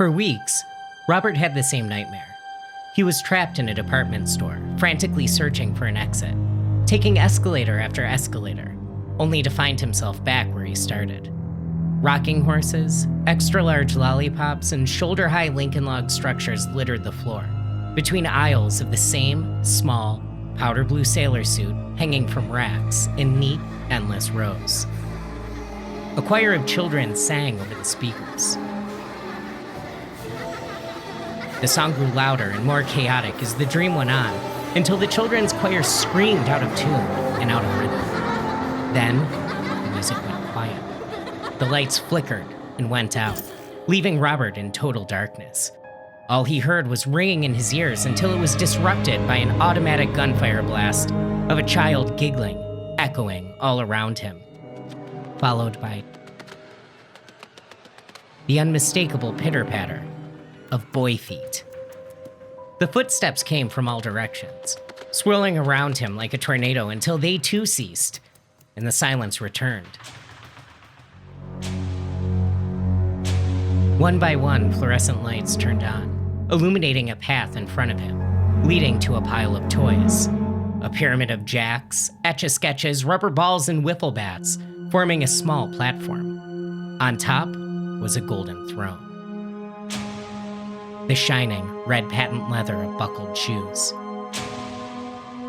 For weeks, Robert had the same nightmare. He was trapped in a department store, frantically searching for an exit, taking escalator after escalator, only to find himself back where he started. Rocking horses, extra-large lollipops, and shoulder-high Lincoln log structures littered the floor, between aisles of the same small, powder blue sailor suit hanging from racks in neat, endless rows. A choir of children sang over the speakers. The song grew louder and more chaotic as the dream went on, until the children's choir screamed out of tune and out of rhythm. Then, the music went quiet. The lights flickered and went out, leaving Robert in total darkness. All he heard was ringing in his ears until it was disrupted by an automatic gunfire blast of a child giggling, echoing all around him, followed by the unmistakable pitter-patter of boy feet. The footsteps came from all directions, swirling around him like a tornado until they too ceased, and the silence returned. One by one, fluorescent lights turned on, illuminating a path in front of him, leading to a pile of toys. A pyramid of jacks, etch-a-sketches, rubber balls, and wiffle bats, forming a small platform. On top was a golden throne. The shining, red patent leather of buckled shoes.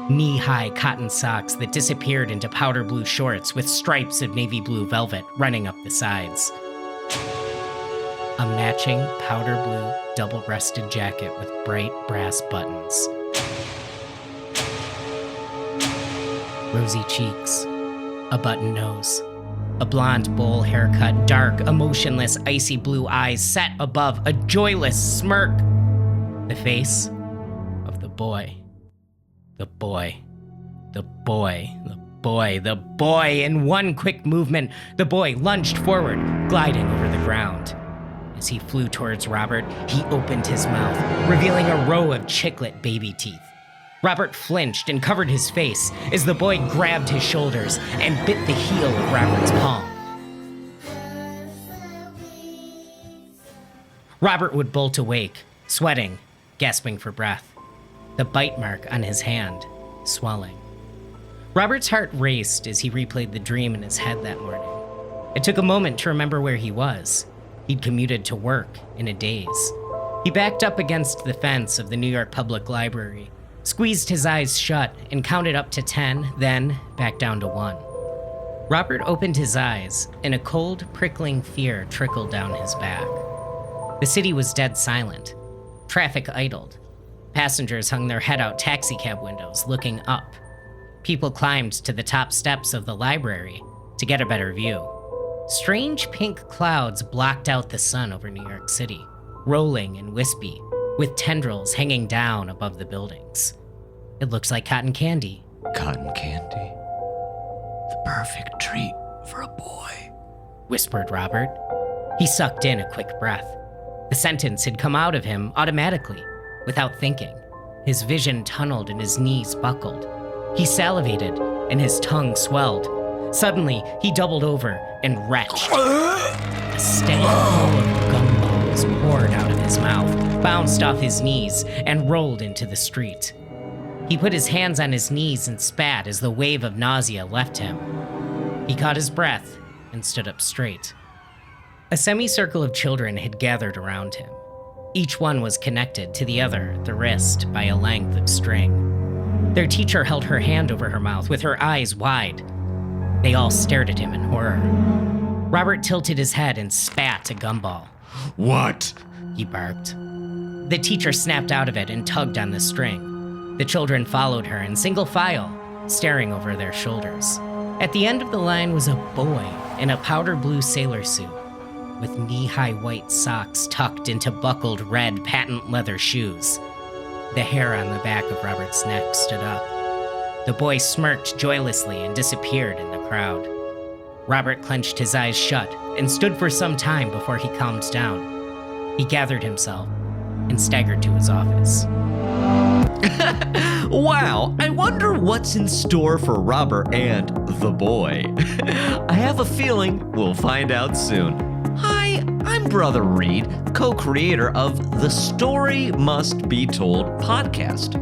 Knee-high cotton socks that disappeared into powder blue shorts with stripes of navy blue velvet running up the sides. A matching powder blue double-breasted jacket with bright brass buttons. Rosy cheeks, a button nose, a blonde bowl haircut, dark, emotionless, icy blue eyes set above a joyless smirk. The face of the boy. The boy. The boy. The boy. The boy. In one quick movement, the boy lunged forward, gliding over the ground. As he flew towards Robert, he opened his mouth, revealing a row of chiclet baby teeth. Robert flinched and covered his face as the boy grabbed his shoulders and bit the heel of Robert's palm. Robert would bolt awake, sweating, gasping for breath, the bite mark on his hand swelling. Robert's heart raced as he replayed the dream in his head that morning. It took a moment to remember where he was. He'd commuted to work in a daze. He backed up against the fence of the New York Public Library, squeezed his eyes shut, and counted up to 10, then back down to 1. Robert opened his eyes, and a cold, prickling fear trickled down his back. The city was dead silent. Traffic idled. Passengers hung their head out taxicab windows, looking up. People climbed to the top steps of the library to get a better view. Strange pink clouds blocked out the sun over New York City, rolling and wispy, with tendrils hanging down above the buildings. It looks like cotton candy. Cotton candy? The perfect treat for a boy, whispered Robert. He sucked in a quick breath. The sentence had come out of him automatically, without thinking. His vision tunneled and his knees buckled. He salivated and his tongue swelled. Suddenly, he doubled over and retched. A steady flow of gumballs poured out of his mouth, bounced off his knees, and rolled into the street. He put his hands on his knees and spat as the wave of nausea left him. He caught his breath and stood up straight. A semicircle of children had gathered around him. Each one was connected to the other at the wrist by a length of string. Their teacher held her hand over her mouth with her eyes wide. They all stared at him in horror. Robert tilted his head and spat a gumball. What? He barked. The teacher snapped out of it and tugged on the string. The children followed her in single file, staring over their shoulders. At the end of the line was a boy in a powder blue sailor suit, with knee-high white socks tucked into buckled red patent leather shoes. The hair on the back of Robert's neck stood up. The boy smirked joylessly and disappeared in the crowd. Robert clenched his eyes shut and stood for some time before he calmed down. He gathered himself and staggered to his office. Wow, I wonder what's in store for Robert and the boy. I have a feeling we'll find out soon. Hi, Hey, I'm Brother Reed, co-creator of the Story Must Be Told podcast.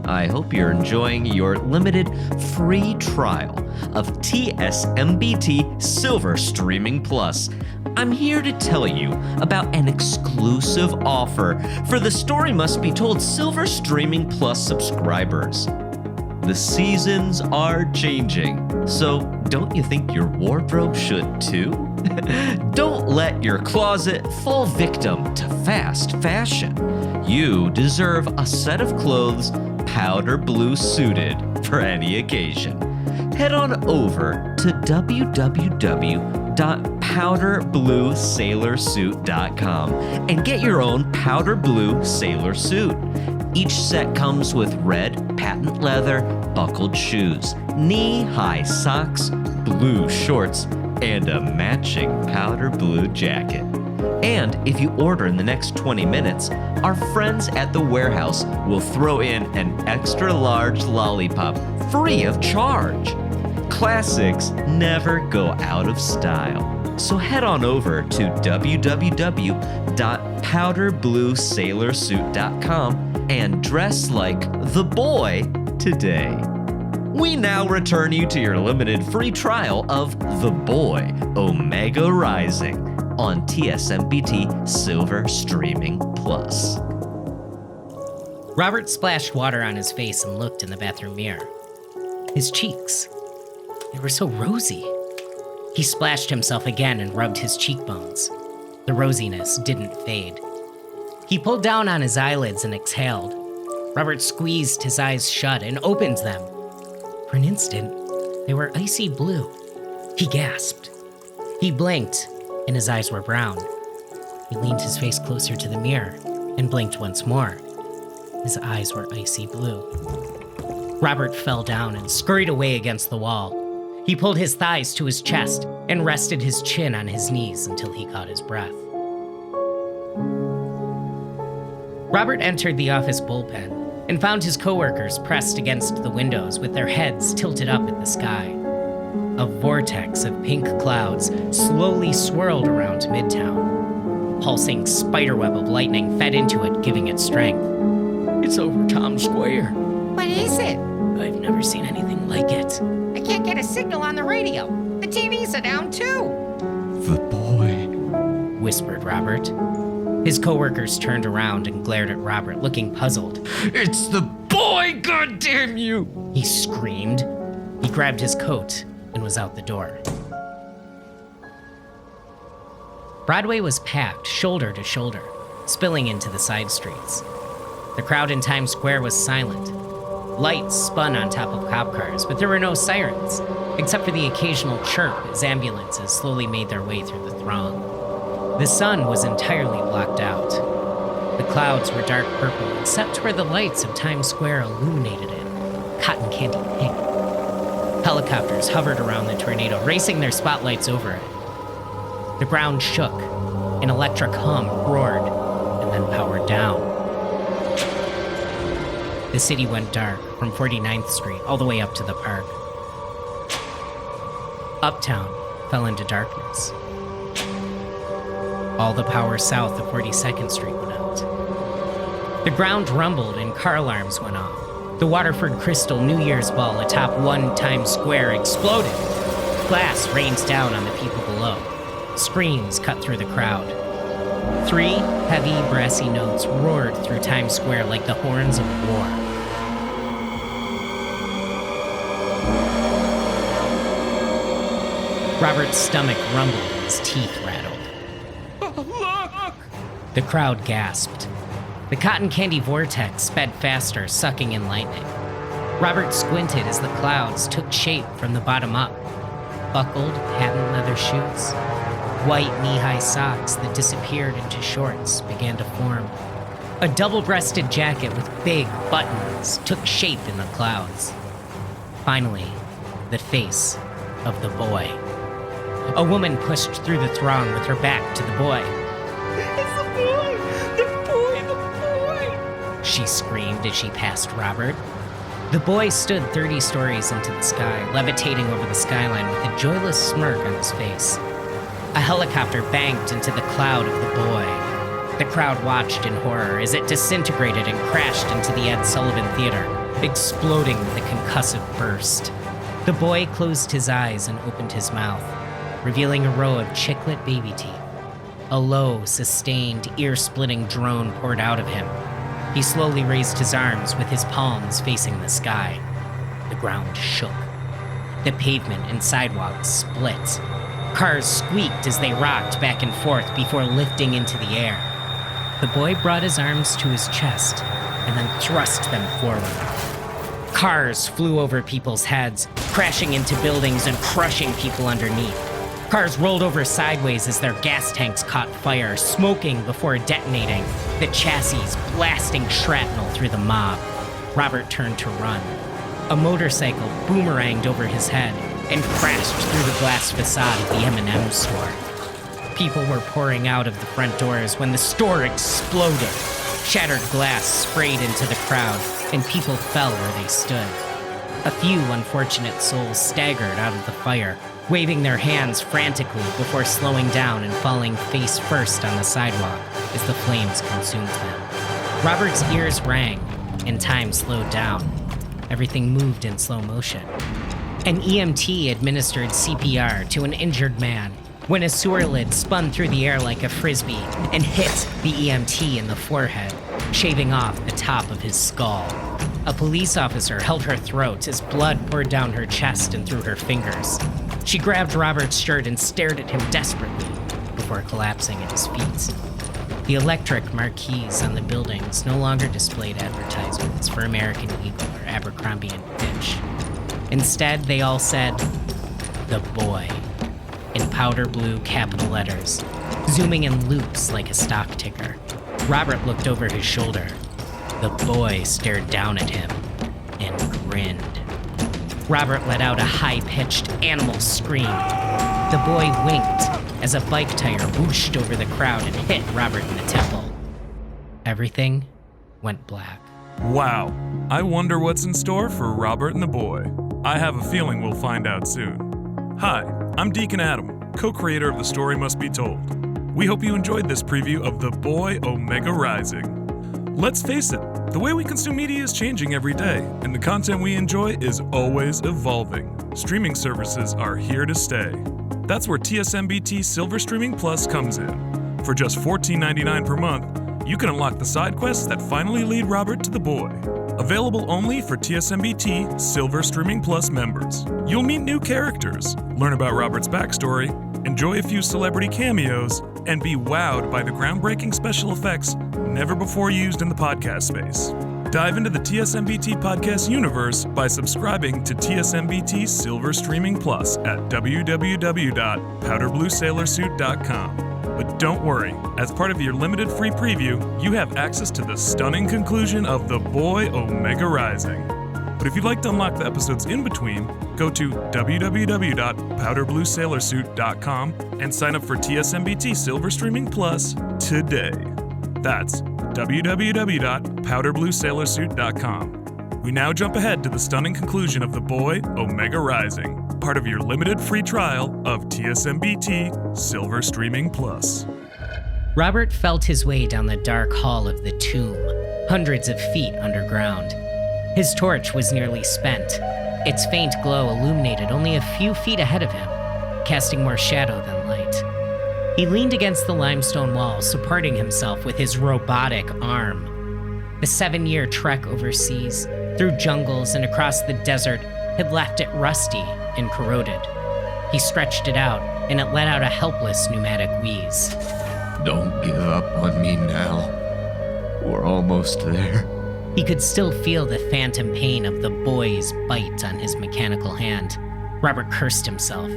I hope you're enjoying your limited free trial of TSMBT Silver Streaming Plus. I'm here to tell you about an exclusive offer for the Story Must Be Told Silver Streaming Plus subscribers. The seasons are changing, so don't you think your wardrobe should too? Don't let your closet fall victim to fast fashion. You deserve a set of clothes powder blue suited for any occasion. Head on over to www.powderbluesailorsuit.com and get your own powder blue sailor suit. Each set comes with red patent leather buckled shoes, knee-high socks, blue shorts, and a matching powder blue jacket. And if you order in the next 20 minutes, our friends at the warehouse will throw in an extra large lollipop free of charge. Classics never go out of style. So head on over to www.powderbluesailorsuit.com and dress like the boy today. We now return you to your limited free trial of The Boy Omega Rising on TSMBT Silver Streaming Plus. Robert splashed water on his face and looked in the bathroom mirror. His cheeks, they were so rosy. He splashed himself again and rubbed his cheekbones. The rosiness didn't fade. He pulled down on his eyelids and exhaled. Robert squeezed his eyes shut and opened them. For an instant, they were icy blue. He gasped. He blinked, and his eyes were brown. He leaned his face closer to the mirror and blinked once more. His eyes were icy blue. Robert fell down and scurried away against the wall. He pulled his thighs to his chest and rested his chin on his knees until he caught his breath. Robert entered the office bullpen and found his coworkers pressed against the windows with their heads tilted up at the sky. A vortex of pink clouds slowly swirled around Midtown. Pulsing spiderweb of lightning fed into it, giving it strength. It's over Times Square. What is it? I've never seen anything like it. I can't get a signal on the radio. The TVs are down too. The boy, Whispered Robert. His coworkers turned around and glared at Robert, looking puzzled. It's the boy, goddamn you! He screamed. He grabbed his coat and was out the door. Broadway was packed, shoulder to shoulder, spilling into the side streets. The crowd in Times Square was silent. Lights spun on top of cop cars, but there were no sirens, except for the occasional chirp as ambulances slowly made their way through the throng. The sun was entirely blocked out. The clouds were dark purple, except where the lights of Times Square illuminated it, cotton candy pink. Helicopters hovered around the tornado, racing their spotlights over it. The ground shook, an electric hum roared, and then powered down. The city went dark from 49th Street all the way up to the park. Uptown fell into darkness. All the power south of 42nd Street went out. The ground rumbled and car alarms went off. The Waterford Crystal New Year's ball atop 1 Times Square exploded. Glass rained down on the people below. Screams cut through the crowd. 3 heavy, brassy notes roared through Times Square like the horns of war. Robert's stomach rumbled and his teeth rattled. Look! The crowd gasped. The cotton candy vortex sped faster, sucking in lightning. Robert squinted as the clouds took shape from the bottom up. Buckled patent leather shoes, white knee-high socks that disappeared into shorts began to form. A double-breasted jacket with big buttons took shape in the clouds. Finally, the face of the boy. A woman pushed through the throng with her back to the boy. It's the boy! The boy! The boy! She screamed as she passed Robert. The boy stood 30 stories into the sky, levitating over the skyline with a joyless smirk on his face. A helicopter banked into the cloud of the boy. The crowd watched in horror as it disintegrated and crashed into the Ed Sullivan Theater, exploding with a concussive burst. The boy closed his eyes and opened his mouth, revealing a row of chiclet baby teeth. A low, sustained, ear-splitting drone poured out of him. He slowly raised his arms with his palms facing the sky. The ground shook. The pavement and sidewalks split. Cars squeaked as they rocked back and forth before lifting into the air. The boy brought his arms to his chest and then thrust them forward. Cars flew over people's heads, crashing into buildings and crushing people underneath. Cars rolled over sideways as their gas tanks caught fire, smoking before detonating, the chassis blasting shrapnel through the mob. Robert turned to run. A motorcycle boomeranged over his head and crashed through the glass facade of the M&M store. People were pouring out of the front doors when the store exploded. Shattered glass sprayed into the crowd, and people fell where they stood. A few unfortunate souls staggered out of the fire, waving their hands frantically before slowing down and falling face first on the sidewalk as the flames consumed them. Robert's ears rang, and time slowed down. Everything moved in slow motion. An EMT administered CPR to an injured man when a sewer lid spun through the air like a frisbee and hit the EMT in the forehead, shaving off the top of his skull. A police officer held her throat as blood poured down her chest and through her fingers. She grabbed Robert's shirt and stared at him desperately before collapsing at his feet. The electric marquees on the buildings no longer displayed advertisements for American Eagle or Abercrombie & Fitch. Instead, they all said, "The Boy," in powder blue capital letters, zooming in loops like a stock ticker. Robert looked over his shoulder. The boy stared down at him and grinned. Robert let out a high-pitched animal scream. The boy winked as a bike tire whooshed over the crowd and hit Robert in the temple. Everything went black. Wow, I wonder what's in store for Robert and the boy. I have a feeling we'll find out soon. Hi, I'm Deacon Adam, co-creator of The Story Must Be Told. We hope you enjoyed this preview of The Boy Omega Rising. Let's face it, the way we consume media is changing every day, and the content we enjoy is always evolving. Streaming services are here to stay. That's where TSMBT Silver Streaming Plus comes in. For just $14.99 per month, you can unlock the side quests that finally lead Robert to the boy. Available only for TSMBT Silver Streaming Plus members. You'll meet new characters, learn about Robert's backstory, enjoy a few celebrity cameos, and be wowed by the groundbreaking special effects never before used in the podcast space. Dive into the TSMBT podcast universe by subscribing to TSMBT Silver Streaming Plus at www.powderbluesailorsuit.com. But don't worry, as part of your limited free preview, you have access to the stunning conclusion of The Boy Omega Rising. But if you'd like to unlock the episodes in between, go to www.powderbluesailorsuit.com and sign up for TSMBT Silver Streaming Plus today. That's www.powderbluesailorsuit.com. We now jump ahead to the stunning conclusion of The Boy Omega Rising, part of your limited free trial of TSMBT Silver Streaming Plus. Robert felt his way down the dark hall of the tomb, hundreds of feet underground. His torch was nearly spent. Its faint glow illuminated only a few feet ahead of him, casting more shadow than light. He leaned against the limestone wall, supporting himself with his robotic arm. The 7-year trek overseas, through jungles and across the desert, had left it rusty and corroded. He stretched it out, and it let out a helpless pneumatic wheeze. Don't give up on me now. We're almost there. He could still feel the phantom pain of the boy's bite on his mechanical hand. Robert cursed himself.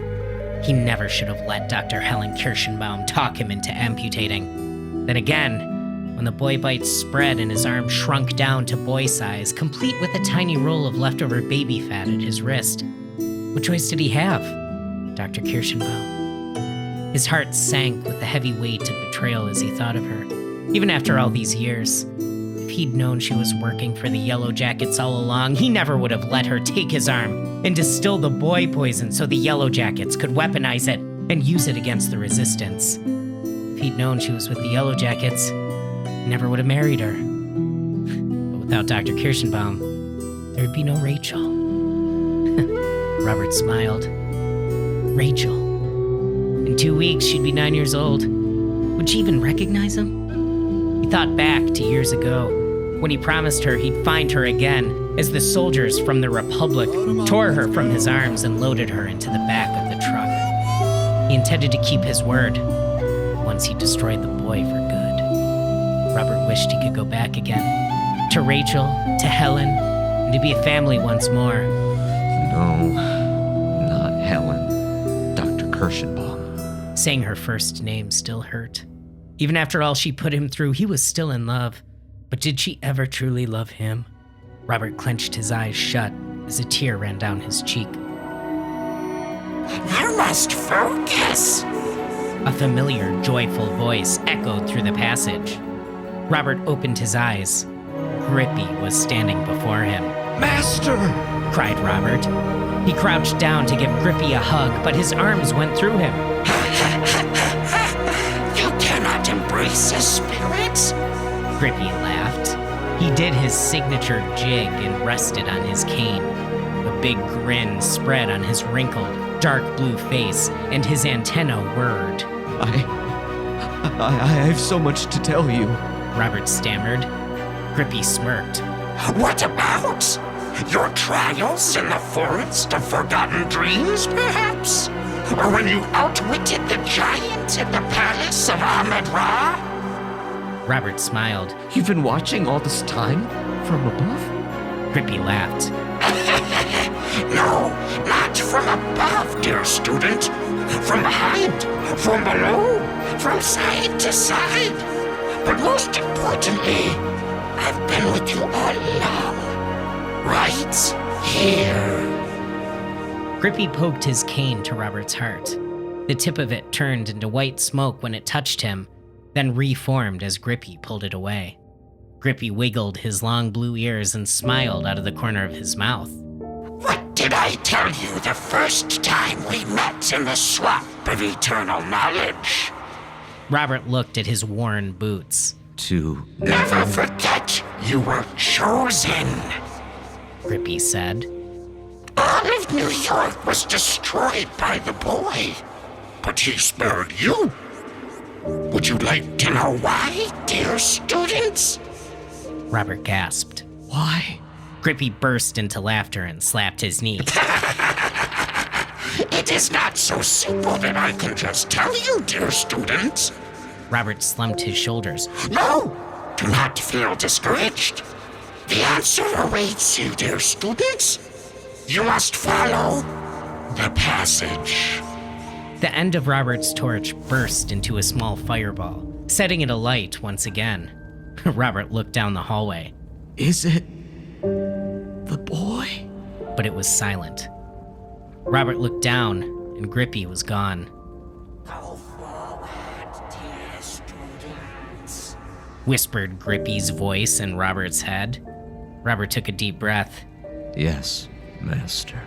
He never should have let Dr. Helen Kirschenbaum talk him into amputating. Then again, when the boy bite spread and his arm shrunk down to boy size, complete with a tiny roll of leftover baby fat at his wrist, what choice did he have? Dr. Kirschenbaum. His heart sank with the heavy weight of betrayal as he thought of her. Even after all these years, if he'd known she was working for the Yellow Jackets all along, he never would have let her take his arm and distill the boy poison so the Yellow Jackets could weaponize it and use it against the resistance. If he'd known she was with the Yellow Jackets, he never would have married her. But without Dr. Kirschenbaum, there'd be no Rachel. Robert smiled. Rachel. In 2 weeks, she'd be 9 years old. Would she even recognize him? He thought back to years ago, when he promised her he'd find her again as the soldiers from the Republic tore her from his arms and loaded her into the back of the truck. He intended to keep his word once he destroyed the boy for good. Robert wished he could go back again, to Rachel, to Helen, and to be a family once more. No, not Helen. Dr. Kirschenbaum. Saying her first name still hurt. Even after all she put him through, he was still in love. But did she ever truly love him? Robert clenched his eyes shut as a tear ran down his cheek. You must focus. A familiar, joyful voice echoed through the passage. Robert opened his eyes. Grippy was standing before him. Master! Cried Robert. He crouched down to give Grippy a hug, but his arms went through him. You cannot embrace the spirits. Grippy laughed. He did his signature jig and rested on his cane. A big grin spread on his wrinkled, dark blue face, and his antenna whirred. I have so much to tell you. Robert stammered. Grippy smirked. What about? Your trials in the forest of forgotten dreams, perhaps? Or when you outwitted the giant in the palace of Ahmed-Ra? Robert smiled. You've been watching all this time from above? Grippy laughed. No, not from above, dear student. From behind, from below, from side to side. But most importantly, I've been with you all along. Right here. Grippy poked his cane to Robert's heart. The tip of it turned into white smoke when it touched him, then reformed as Grippy pulled it away. Grippy wiggled his long blue ears and smiled out of the corner of his mouth. What did I tell you the first time we met in the swamp of eternal knowledge? Robert looked at his worn boots. To Never forget you were chosen. Grippy said. All of New York was destroyed by the boy, but he spared you. Would you like to know why, dear students? Robert gasped. why? Grippy burst into laughter and slapped his knee. It is not so simple that I can just tell you, dear students. Robert slumped his shoulders. No, do not feel discouraged. The answer awaits you, dear students. You must follow the passage. The end of Robert's torch burst into a small fireball, setting it alight once again. Robert looked down the hallway. Is it the boy? But it was silent. Robert looked down, and Grippy was gone. Go forward, dear students. Whispered Grippy's voice in Robert's head. Robert took a deep breath. Yes, master.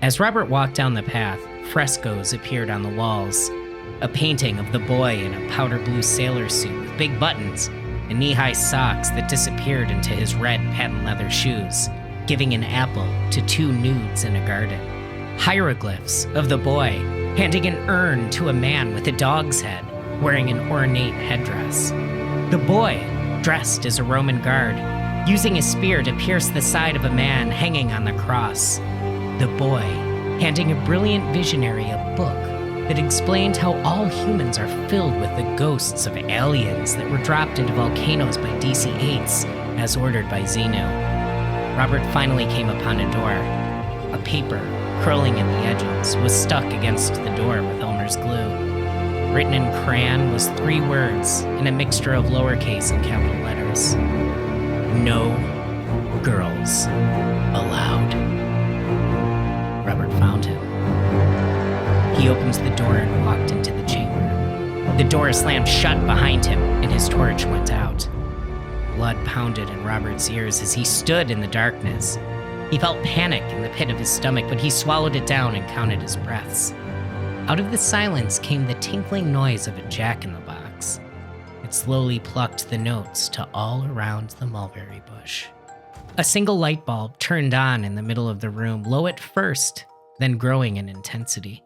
As Robert walked down the path, frescoes appeared on the walls. A painting of the boy in a powder blue sailor suit with big buttons and knee-high socks that disappeared into his red patent leather shoes, giving an apple to two nudes in a garden. Hieroglyphs of the boy handing an urn to a man with a dog's head, wearing an ornate headdress. The boy, dressed as a Roman guard, using a spear to pierce the side of a man hanging on the cross. The boy, handing a brilliant visionary a book that explained how all humans are filled with the ghosts of aliens that were dropped into volcanoes by DC-8s, as ordered by Xenu. Robert finally came upon a door. A paper, curling at the edges, was stuck against the door with Elmer's glue. Written in crayon was 3 words in a mixture of lowercase and capital letters. No girls allowed. Robert found him. He opened the door and walked into the chamber. The door slammed shut behind him, and his torch went out. Blood pounded in Robert's ears as he stood in the darkness. He felt panic in the pit of his stomach, but he swallowed it down and counted his breaths. Out of the silence came the tinkling noise of a jack-in-the-box. It slowly plucked the notes to all around the mulberry bush. A single light bulb turned on in the middle of the room, low at first, then growing in intensity.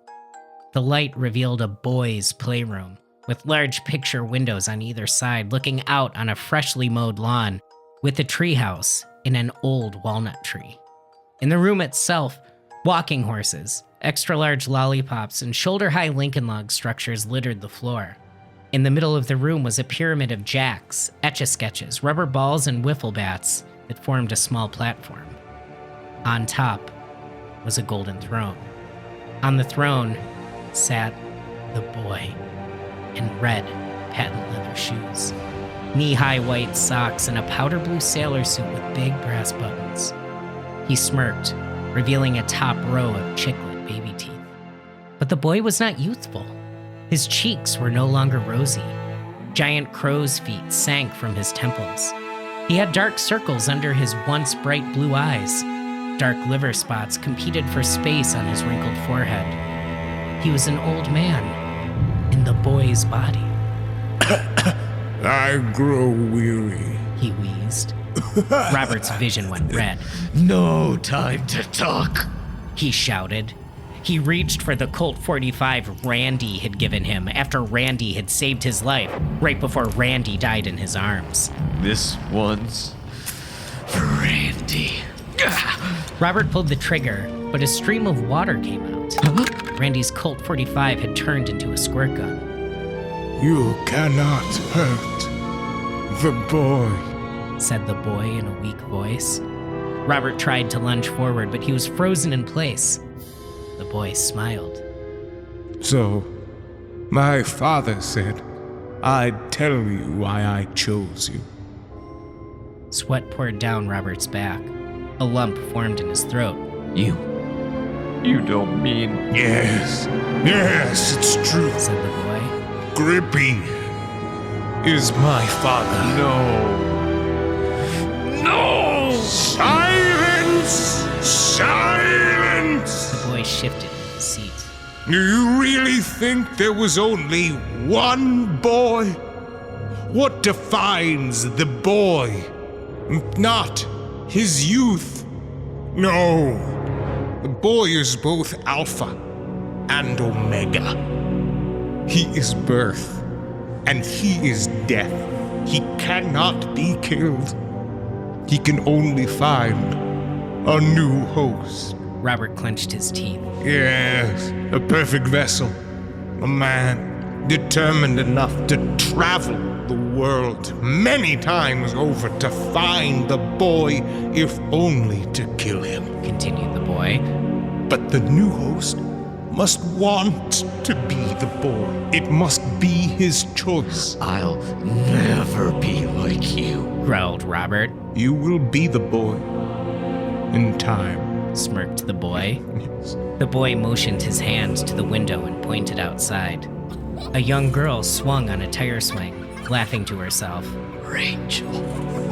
The light revealed a boys' playroom, with large picture windows on either side looking out on a freshly mowed lawn, with a treehouse in an old walnut tree. In the room itself, walking horses, extra-large lollipops, and shoulder-high Lincoln log structures littered the floor. In the middle of the room was a pyramid of jacks, etch-a-sketches, rubber balls, and wiffle bats that formed a small platform. On top was a golden throne. On the throne sat the boy in red patent leather shoes, knee-high white socks, and a powder blue sailor suit with big brass buttons. He smirked, revealing a top row of chiclet baby teeth. But the boy was not youthful. His cheeks were no longer rosy. Giant crow's feet sank from his temples. He had dark circles under his once bright blue eyes. Dark liver spots competed for space on his wrinkled forehead. He was an old man in the boy's body. I grow weary. He wheezed. Robert's vision went red. No time to talk. He shouted. He reached for the Colt 45 Randy had given him after Randy had saved his life right before Randy died in his arms. This one's for Randy. Robert pulled the trigger, but a stream of water came out. Randy's Colt 45 had turned into a squirt gun. You cannot hurt the boy, said the boy in a weak voice. Robert tried to lunge forward, but he was frozen in place. The boy smiled. So, my father said I'd tell you why I chose you. Sweat poured down Robert's back. A lump formed in his throat. You don't mean... Yes, it's true, said the boy. Grippy is my father. No! Silence! Silence! The boy shifted in his seat. Do you really think there was only one boy? What defines the boy? Not his youth. No. The boy is both Alpha and Omega. He is birth, and he is death. He cannot be killed. He can only find a new host. Robert clenched his teeth. Yes, a perfect vessel. A man determined enough to travel the world many times over to find the boy, if only to kill him. Continued the boy. But the new host must want to be the boy. It must be his choice. I'll never be like you, growled Robert. You will be the boy in time, smirked the boy. Yes. The boy motioned his hand to the window and pointed outside. A young girl swung on a tire swing, laughing to herself. Rachel,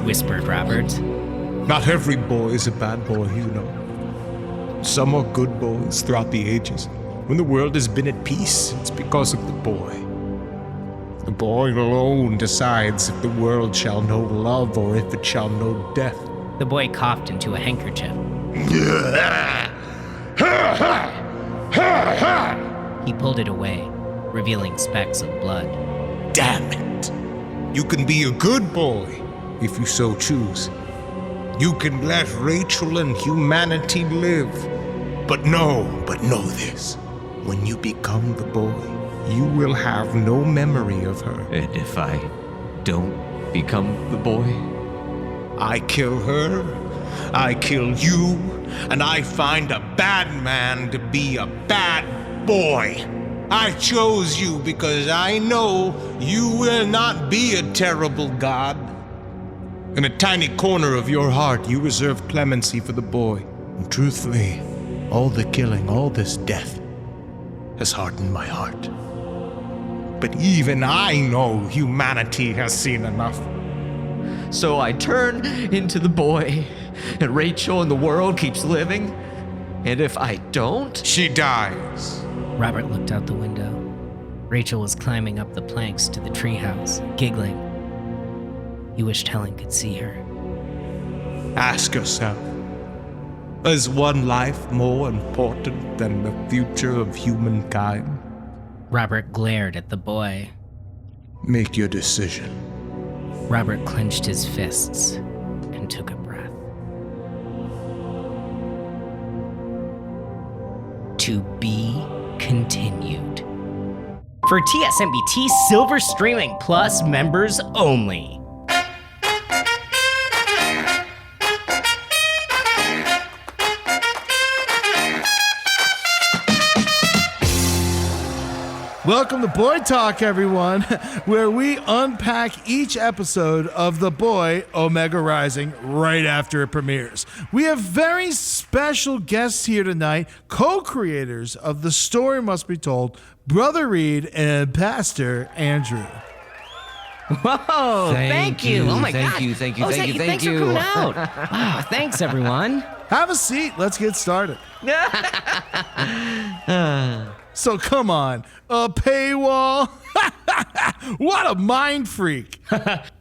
whispered Robert. Not every boy is a bad boy, you know. Some are good boys throughout the ages. When the world has been at peace, it's because of the boy. The boy alone decides if the world shall know love or if it shall know death. The boy coughed into a handkerchief. He pulled it away, revealing specks of blood. Damn it! You can be a good boy if you so choose. You can let Rachel and humanity live. But know this. When you become the boy, you will have no memory of her. And if I don't become the boy? I kill her, I kill you, and I find a bad man to be a bad boy. I chose you because I know you will not be a terrible god. In a tiny corner of your heart, you reserve clemency for the boy. And truthfully, all the killing, all this death, has hardened my heart. But even I know humanity has seen enough. So I turn into the boy, and Rachel and the world keeps living? And if I don't? She dies. Robert looked out the window. Rachel was climbing up the planks to the treehouse, giggling. He wished Helen could see her. Ask yourself, is one life more important than the future of humankind? Robert glared at the boy. Make your decision. Robert clenched his fists and took a breath. To be continued. For TSMBT Silver Streaming Plus members only. Welcome to Boy Talk, everyone, where we unpack each episode of The Boy Omega Rising right after it premieres. We have very special guests here tonight, co-creators of The Story Must Be Told, Brother Reed and Pastor Andrew. Whoa, thank you. Oh my God. Thank you. Thanks for coming out. Wow, thanks, everyone. Have a seat. Let's get started. So come on, a paywall? What a mind freak.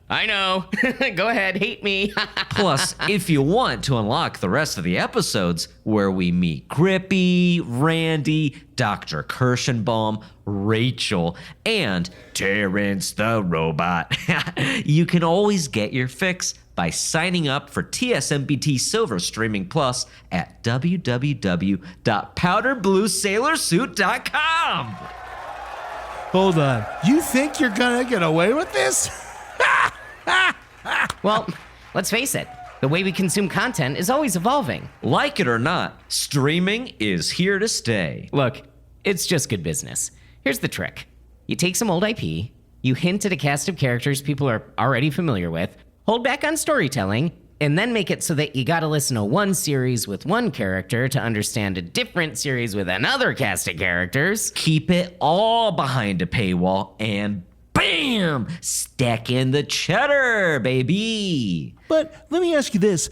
I know. Go ahead, hate me. Plus, if you want to unlock the rest of the episodes where we meet Grippy, Randy, Dr. Kirschenbaum, Rachel, and Terrence the Robot, you can always get your fix by signing up for TSMBT Silver Streaming Plus at www.powderbluesailorsuit.com. Hold on. You think you're gonna get away with this? Well, let's face it. The way we consume content is always evolving. Like it or not, streaming is here to stay. Look, it's just good business. Here's the trick. You take some old IP, you hint at a cast of characters people are already familiar with, hold back on storytelling, and then make it so that you gotta listen to one series with one character to understand a different series with another cast of characters. Keep it all behind a paywall and bam! Stack in the cheddar, baby! But let me ask you this.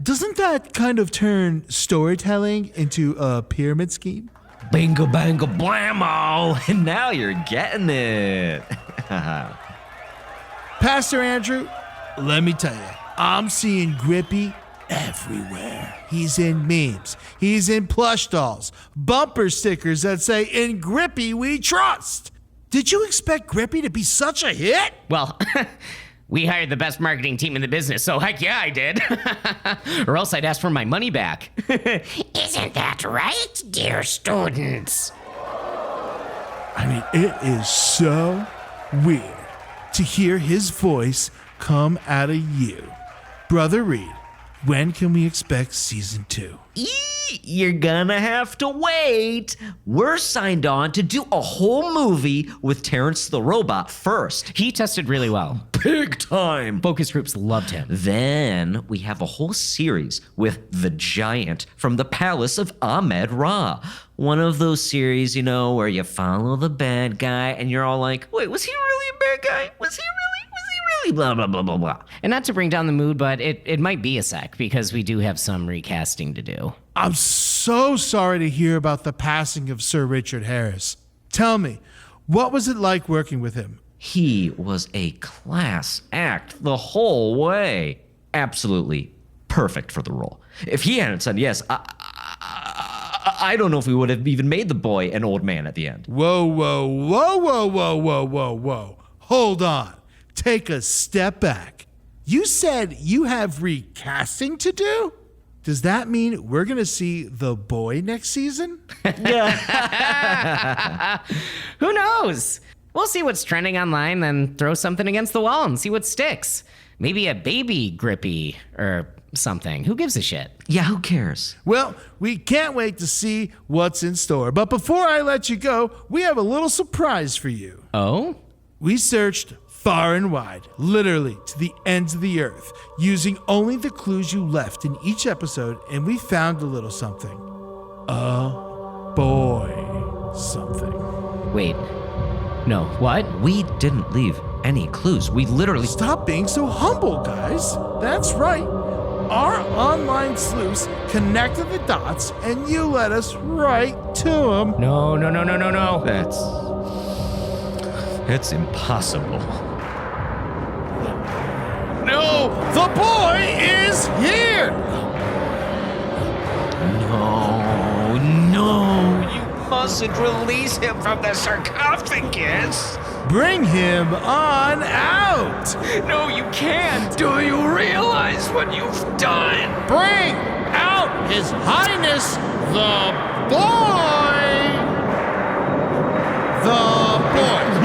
Doesn't that kind of turn storytelling into a pyramid scheme? Bingo, bango, blammo! And now you're getting it. Pastor Andrew, let me tell you, I'm seeing Grippy everywhere. He's in memes. He's in plush dolls, bumper stickers that say, "In Grippy we trust." Did you expect Grippy to be such a hit? Well, we hired the best marketing team in the business, so heck yeah, I did. Or else I'd ask for my money back. Isn't that right, dear students? I mean, it is so weird to hear his voice come out of you. Brother Reed, when can we expect season 2? You're gonna have to wait. We're signed on to do a whole movie with Terrence the Robot first. He tested really well. Big time. Focus groups loved him. Then we have a whole series with the Giant from the Palace of Ahmed Ra. One of those series, where you follow the bad guy and you're all like, wait, was he really a bad guy? Was he really blah, blah, blah, blah, blah. And not to bring down the mood, but it might be a sec because we do have some recasting to do. I'm so sorry to hear about the passing of Sir Richard Harris. Tell me, what was it like working with him? He was a class act the whole way. Absolutely perfect for the role. If he hadn't said yes, I don't know if we would have even made the boy an old man at the end. Whoa. Hold on. Take a step back. You said you have recasting to do? Does that mean we're going to see the boy next season? Who knows? We'll see what's trending online, then throw something against the wall and see what sticks. Maybe a baby Grippy or something. Who gives a shit? Yeah, who cares? Well, we can't wait to see what's in store. But before I let you go, we have a little surprise for you. Oh? We searched far and wide, literally to the ends of the earth, using only the clues you left in each episode, and we found a little something. A boy something. Wait. No, what? We didn't leave any clues. We literally... Stop being so humble, guys. That's right. Our online sleuths connected the dots, and you led us right to him. No. It's impossible. No, the boy is here. No, you mustn't release him from the sarcophagus. Bring him on out. No, you can't. Do you realize what you've done? Bring out His Highness the boy. The boy.